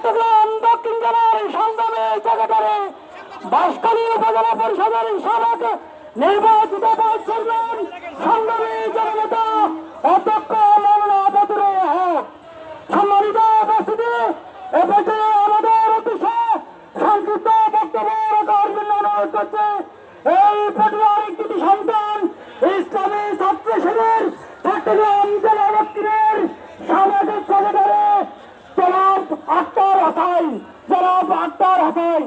চট্টগ্রাম দক্ষিণ জেলার সংগ্রামী সেক্রেটারি বাঁশখালী উপজেলা পরিষদের সাবেক নির্বাচিত ভাইস চেয়ারম্যান সংগ্রামী জননেতা অধ্যক্ষ মাওলানা বদরুল হক। সম্মানিত উপস্থিতি, এ পর্যায়ে আমাদের উদ্দেশ্যে সংক্ষিপ্ত বক্তব্য রাখার জন্য অনুরোধ করছে এই পটিয়ার একটি সন্তান ইসলামী ছাত্র শিবির চট্টগ্রাম জেলা দক্ষিণের সামাজিক সেক্রেটারি জনাব আক্তার হাসান। জনাব আক্তার হাসান।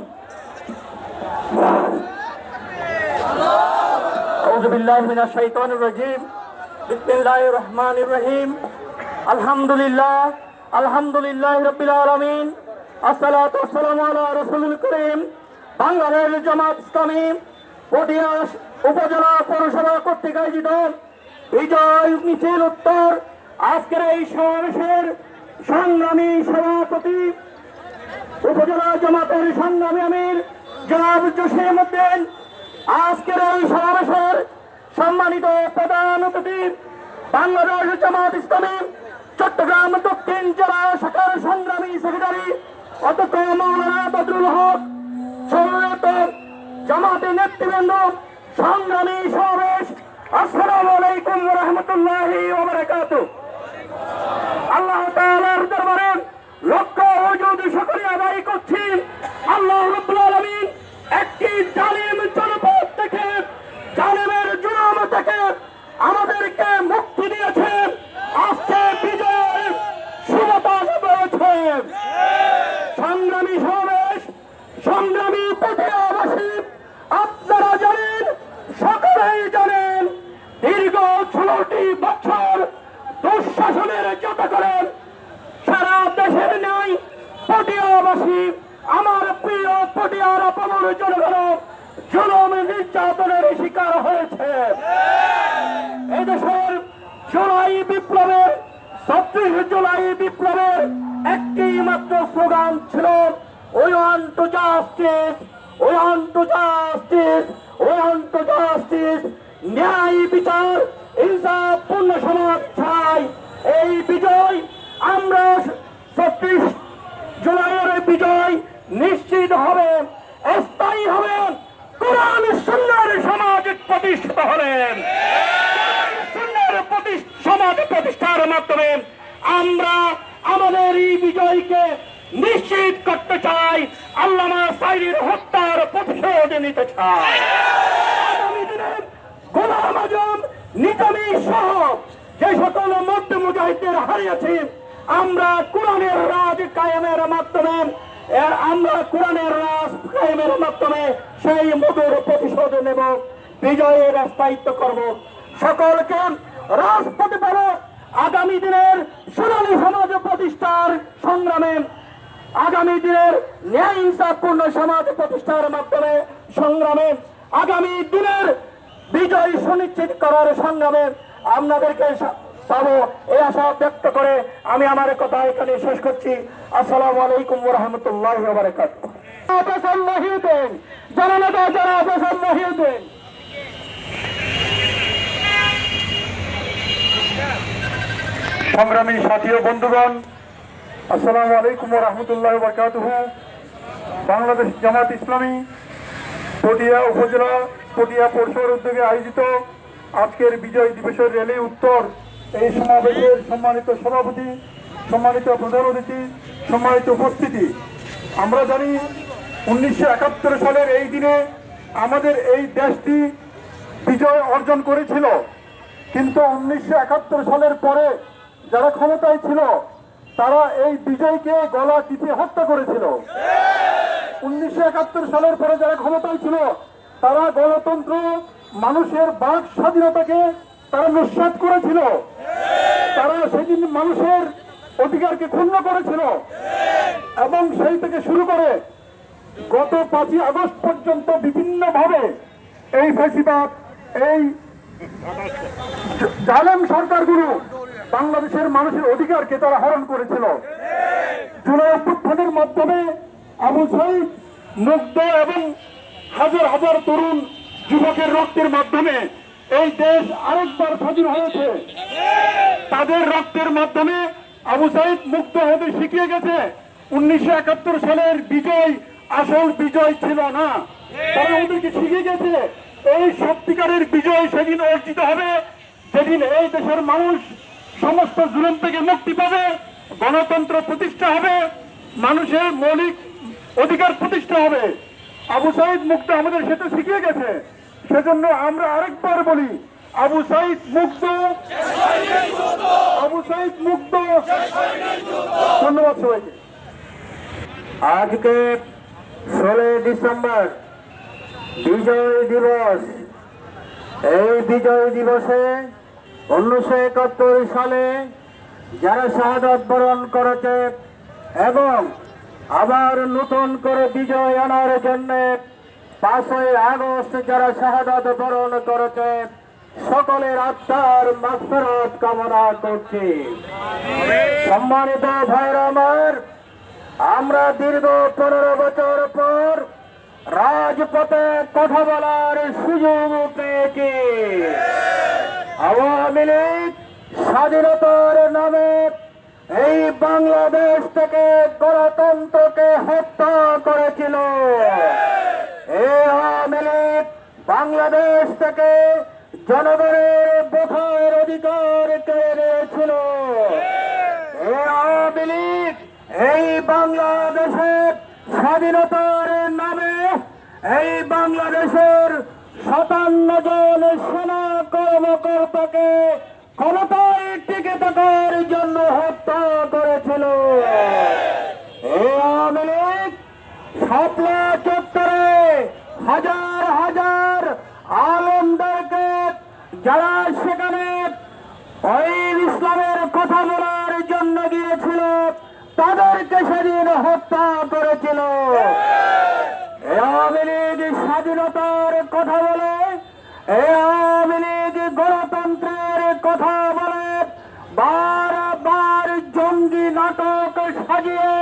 আউযু বিল্লাহি মিনাশ শাইতানির রাজিম। বিসমিল্লাহির রহমানির রহিম। আলহামদুলিল্লাহি রাব্বিল আলামিন। আসসালাতু ওয়াসসালামু আলা রাসূলিল কারীম। বাংলাদেশ জামাত ইসলামী পটিয়া উপজেলা পৌরসভা কর্তৃক আয়োজিত বিজয় মিছিল উত্তর আজকের এই সমাবেশের সংগ্রামী সভাপতি উপজেলা জামাতের সংগ্রামী আমির জনাব জসিম উদ্দিন, আজকের এই সমাবেশের সম্মানিত প্রধান অতিথি বাংলাদেশ জামাত ইসলামী চট্টগ্রাম দক্ষিণ জেলা শাখার সংগ্রামী সেক্রেটারি অধ্যক্ষ মাওলানা বদরুল হক, সম্মানিত জামাতের নেতৃবৃন্দ, সংগ্রামী সমাবেশ, আসসালামু আলাইকুম ওয়া রাহমাতুল্লাহি ওয়া বারাকাতুহু। আল্লাহ তাআলার দরবারে লক্ষ ওজুদ শুকরিয়া আদায় করছি। আল্লাহ রাব্বুল আলামিন একটি জালিম জনপদ থেকে, জালিমের জুলুম থেকে আমাদেরকে মুক্তি দিয়েছেন। আজকে বিজয়ের শুভবার্তা রয়েছে। সংগ্রামী সমাবেশ, সংগ্রামী পটিয়াবাসী, আপনারা জানেন, সকলেই জানেন, দীর্ঘ 16টি বছর দুঃশাসনের যত করেন সারা দেশের নাই পটিয়াবাসী, আমার প্রিয় পটিয়ার অপমান জনগণ জুলুম নির্যাতনের শিকার হয়েছে। এদেশের জুলাই বিপ্লবের 26 জুলাই বিপ্লবের একটি মাত্র স্লোগান ছিল, we want to justice, we want to justice, we want to justice. ন্যায় বিচার, ইনসাফপূর্ণ সমাজ চাই। এই বিজয় আমরা 26 জুলাইয়ের বিজয় নিশ্চিত হবে, স্থায়ী হবে, কোরআন সুন্নাহর সমাজ প্রতিষ্ঠিত হবে। সমাজ প্রতিষ্ঠার মাধ্যমে আমরা আমাদের এই বিজয়কে নিশ্চিত করতে চাই। আল্লামা সাইদির হত্যার প্রতিশোধ নিতে চাই। আগামী দিনে গোলাম আজম, নিজামী সহ যে সকল মধ্য মুজাহিদদের হারিয়েছি, আমরা কোরআনের রাজ কায়েমের মাধ্যমে সেই মধুর প্রতিশোধ নেব, বিজয়ের স্থায়িত্ব করব। সকলকে রাজপথে পাব আগামী দিনের সোনালী সমাজ প্রতিষ্ঠার সংগ্রামে, আগামী দিনের ন্যায় ইনসাফপূর্ণ সমাজ প্রতিষ্ঠার মাধ্যমে সংগ্রামে, আগামী দিনের বিজয় সুনিশ্চিত করার সংগ্রামে আপনাদেরকে পাবো, এই আশা ব্যক্ত করে আমি আমার কথা এখানে শেষ করছি। আসসালামু আলাইকুম ওয়া রাহমাতুল্লাহি ওয়া বারাকাতুহু। জননেতা জনাব হাসান মহিউদ্দিন। সংগ্রামী সাথী ও বন্ধুগণ, আসসালামু আলাইকুম ওয়া রাহমাতুল্লাহি ওয়া বারাকাতুহু। বাংলাদেশ জামাত ইসলামী পটিয়া উপজেলা পটিয়া পৌরসভার উদ্যোগে আয়োজিত আজকের বিজয় দিবসের র্যালি উত্তর এই সমাবেশের সম্মানিত সভাপতি, সম্মানিত প্রধান অতিথি, সম্মানিত উপস্থিতি, আমরা জানি 1971 সালের এই দিনে আমাদের এই দেশটি বিজয় অর্জন করেছিল, কিন্তু 1971 সালের পরে যারা ক্ষমতায় ছিল তারা এই বিজয়কে গলা টিপে হত্যা করেছিল। 1971 সালের পরে যারা ক্ষমতায় ছিল তারা গণতন্ত্র, মানুষের বাক স্বাধীনতাকে তারা নস্যাৎ করেছিল, তারা সেদিন মানুষের অধিকারকে ক্ষুণ্ণ করেছিল এবং সেই থেকে শুরু করে গত 5ই আগস্ট পর্যন্ত বিভিন্নভাবে এই ফ্যাসিবাদ, এই জালেম সরকারগুলো বাংলাদেশের মানুষের অধিকারকে তারা হরণ করেছিল। জুলাই অভ্যুত্থানের মাধ্যমে আবু সাইদ, মুগ্ধ এবং হাজার হাজার তরুণ যুবকের রক্তের মাধ্যমে এই দেশ আরেকবার স্বাধীন হয়েছে। তাদের রক্তের মাধ্যমে আবু সাইদ মুক্ত হতে শিখিয়ে গেছে, 1971 সালের বিজয় আসল বিজয় ছিল না, তারা ওদেরকে শিখে গেছে এই সত্যিকারের বিজয় সেদিন অর্জিত হবে যেদিন এই দেশের মানুষ সমস্ত জুলুম থেকে মুক্তি পাবে, গণতন্ত্র প্রতিষ্ঠা হবে, মানুষের মৌলিক অধিকার প্রতিষ্ঠা হবে। আবু সাইদ মুক্ত আমাদের সেটা শিখিয়ে গেছে। সেজন্য আমরা আরেকবার বলি, আবু সাইদ মুক্ত, আবু সাইদ মুক্ত। ধন্যবাদ সবাইকে। আজকে 16 ডিসেম্বর বিজয় দিবস। এই বিজয় দিবসে 1971 সালে যারা শাহাদাত বরণ করেছে এবং আবার নতুন করে বিজয় আনার জন্য 5ই আগস্ট যারা শাহাদাত বরণ করেছে সকলের আত্মার মাগফিরাত কামনা করছি। সম্মানিত ভাইরা আমার, আমরা দীর্ঘ 15 বছর পর রাজপথে কথা বলার সুযোগ পেয়েছি। আওয়ামী লীগ স্বাধীনতার নামে এই বাংলাদেশ থেকে গণতন্ত্রকে হত্যা করেছিল। এই আওয়ামী লীগ বাংলাদেশ থেকে জনগণের ভোটের অধিকার কেড়ে নিয়েছিল। এই আওয়ামী লীগ এই বাংলাদেশের স্বাধীনতার নামে এই বাংলাদেশের 57 জন সেনা কর্মকর্তাকে ক্ষমতায় টিকে থাকার জন্য হত্যা করেছিল। এই আওয়ামী লীগ শাপলা চত্বরে হাজার হাজার আলেমদেরকে যারা সেখানে ইসলামের কথা বলার জন্য গিয়েছিল তাদেরকে সেদিন হত্যা করেছিল। আওয়ামী লীগ স্বাধীনতার কথা বলে, আওয়ামী লীগ গণতন্ত্রের কথা বলে বারবার জঙ্গি নাটক সাজিয়ে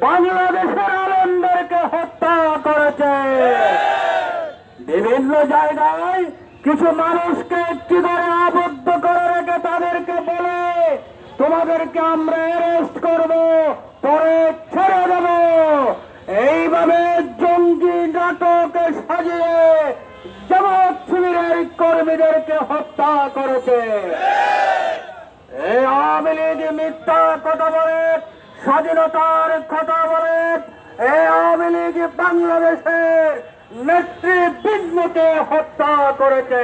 বাংলাদেশের আলেমদেরকে হত্যা করেছে। বিভিন্ন জায়গায় কিছু মানুষকে একটি করে আবদ্ধ করে রেখে তাদেরকে বলে তোমাদেরকে আমরা অ্যারেস্ট করব, পরে ছেড়ে দেব। এইভাবে জঙ্গি নাটক সাজিয়ে জামাত শিবিরের কর্মীদেরকে হত্যা করেছে। এই আওয়ামী লীগ মিথ্যা কথা বলে, স্বাধীনতার কথা বলে, এই আওয়ামী লীগ বাংলাদেশের নেতৃবৃন্দকে হত্যা করেছে।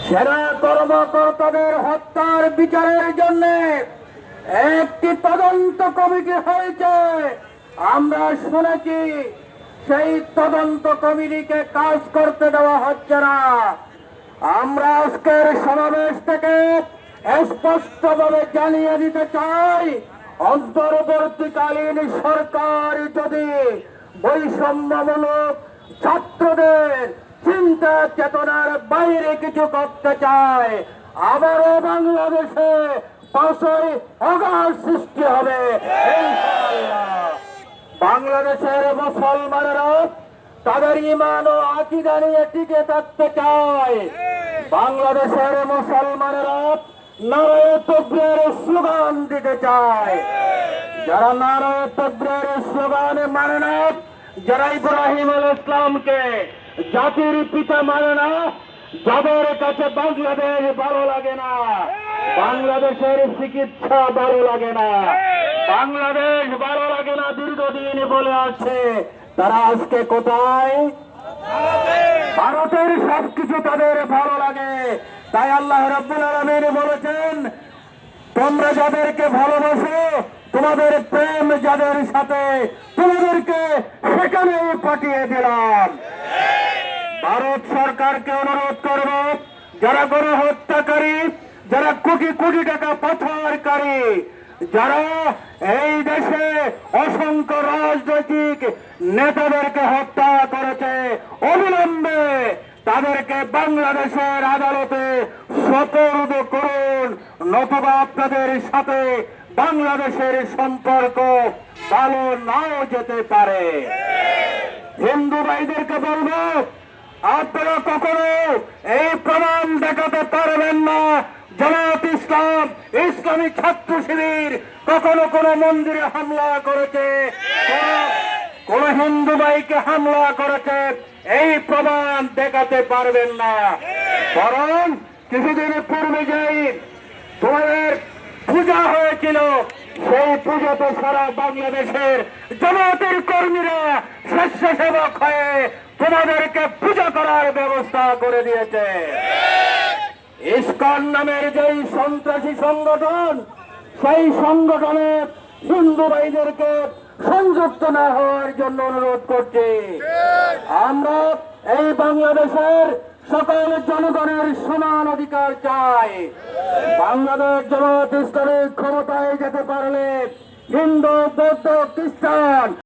সেনা কর্মকর্তাদের হত্যার বিচারের জন্য একটি তদন্ত কমিটি হয়েছে। আমরা শুনেছি সেই তদন্ত কমিটিকে কাজ করতে দেওয়া হচ্ছে না। আমরা আজকের সমাবেশ থেকে স্পষ্টভাবে জানিয়ে দিতে চাই, অন্তর্বর্তীকালীন সরকার যদি বৈষম্যমূলক ছাত্রদের চিন্তা চেতনার বাইরে কিছু করতে চায়, আবারও বাংলাদেশে 5ই আগস্ট সৃষ্টি হবে ইনশাআল্লাহ। বাংলাদেশের মুসলমানেরা তাদের ঈমান ও আকীদা নিয়ে টিকে থাকতে চায়। বাংলাদেশের মুসলমানেরা নারায়ে তাকবীরের স্লোগান দিতে চায়। যারা নারায়ে তাকবীরের স্লোগান মানে না, যারা ইব্রাহিম আলাইহিস সালামকে জাতির পিতা মানে না, যাদের কাছে বাংলাদেশ ভালো লাগে না, বাংলাদেশের চিকিৎসা ভালো লাগে না, বাংলাদেশ ভালো লাগে না দীর্ঘদিন বলে আছে, তারা আজকে কোথায়? ভারতের সবকিছু তাদের ভালো লাগে। তাই আল্লাহ রাব্বুল আলামিন বলেছেন, তোমরা যাদেরকে ভালোবাসো, তোমাদের প্রেম যাদের সাথে, তোমাদেরকে সেখানেই পাঠিয়ে দিলাম। ভারত সরকারকে অনুরোধ করব, যারা গণহত্যাকারী, যারা কোটি কোটি টাকা পাচারকারী, যারা এই দেশে অসংখ্য রাজনৈতিক নেতাদেরকে হত্যা করেছে, অবিলম্বে তাদেরকে বাংলাদেশের আদালতে সোপর্দ করুন, নতুবা আপনাদের সাথে বাংলাদেশের সম্পর্ক ভালো নাও যেতে পারে। হিন্দু ভাইদেরকে বলবো, আপনারা কখনো এই প্রমাণ দেখাতে পারবেন না জামাত ইসলাম, ইসলামী ছাত্র শিবির কখনো কোনো মন্দিরে হামলা করেছে, কোন হিন্দু ভাইকে হামলা করেছে, এই প্রমাণ দেখাতে পারবেন না। বরং কিছুদিন পূর্বে যেই তোমাদের পূজা হয়েছিল, সেই পূজাতে সারা বাংলাদেশের জামাতের কর্মীরা স্বেচ্ছাসেবক হয়ে তোমাদেরকে পূজা করার ব্যবস্থা করে দিয়েছে। ইসকন নামের যেই সন্ত্রাসী সংগঠন, সেই সংগঠনে হিন্দু ভাইদেরকে সংযুক্ত না হওয়ার জন্য অনুরোধ করছি। আমরা এই বাংলাদেশের সকল জনগণের সমান অধিকার চাই। বাংলাদেশ জামাত ইসলামী ক্ষমতায় যেতে পারলে হিন্দু, বৌদ্ধ, খ্রিস্টান